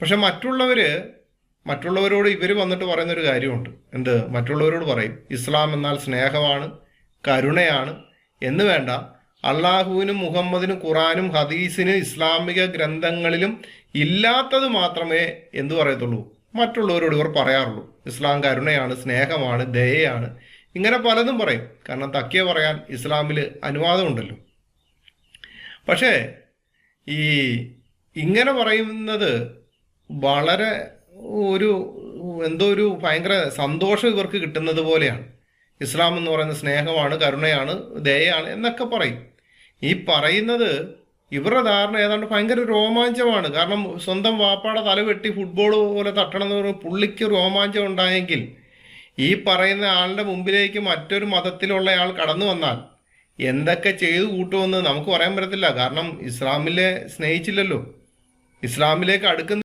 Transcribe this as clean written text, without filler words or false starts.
പക്ഷെ മറ്റുള്ളവരോട് ഇവർ വന്നിട്ട് പറയുന്നൊരു കാര്യമുണ്ട്. മറ്റുള്ളവരോട് പറയും ഇസ്ലാം എന്നാൽ സ്നേഹമാണ്, കരുണയാണ് എന്ന് വേണ്ട, അള്ളാഹുവിനും മുഹമ്മദിനും ഖുറാനും ഹദീസിനും ഇസ്ലാമിക ഗ്രന്ഥങ്ങളിലും ഇല്ലാത്തത് മാത്രമേ എന്തു പറയത്തുള്ളൂ, മറ്റുള്ളവരോട് ഇവർ പറയാറുള്ളൂ. ഇസ്ലാം കരുണയാണ്, സ്നേഹമാണ്, ദയയാണ്, ഇങ്ങനെ പലതും പറയും. കാരണം തക്കിയ പറയാൻ ഇസ്ലാമിൽ അനുവാദമുണ്ടല്ലോ. പക്ഷേ ഈ ഇങ്ങനെ പറയുന്നത് വളരെ ഒരു ഒരു ഭയങ്കര സന്തോഷം ഇവർക്ക് കിട്ടുന്നത് പോലെയാണ്. ഇസ്ലാം എന്ന് പറയുന്നത് സ്നേഹമാണ്, കരുണയാണ്, ദയയാണ് എന്നൊക്കെ പറയും. ഈ പറയുന്നത് ഇവരുടെ ധാരണ ഏതാണ്ട് ഭയങ്കര രോമാഞ്ചമാണ്. കാരണം സ്വന്തം വാപ്പാടെ തല വെട്ടി ഫുട്ബോൾ പോലെ തട്ടണം എന്ന് പറയുമ്പോൾ പുള്ളിക്ക് രോമാഞ്ചം ഉണ്ടായെങ്കിൽ ഈ പറയുന്ന ആളുടെ മുമ്പിലേക്ക് മറ്റൊരു മതത്തിലുള്ള ആൾ കടന്നു വന്നാൽ എന്തൊക്കെ ചെയ്തു കൂട്ടുമെന്ന് നമുക്ക് പറയാൻ പറ്റത്തില്ല. കാരണം ഇസ്ലാമിലെ സ്നേഹിച്ചില്ലല്ലോ, ഇസ്ലാമിലേക്ക് അടുക്കുന്ന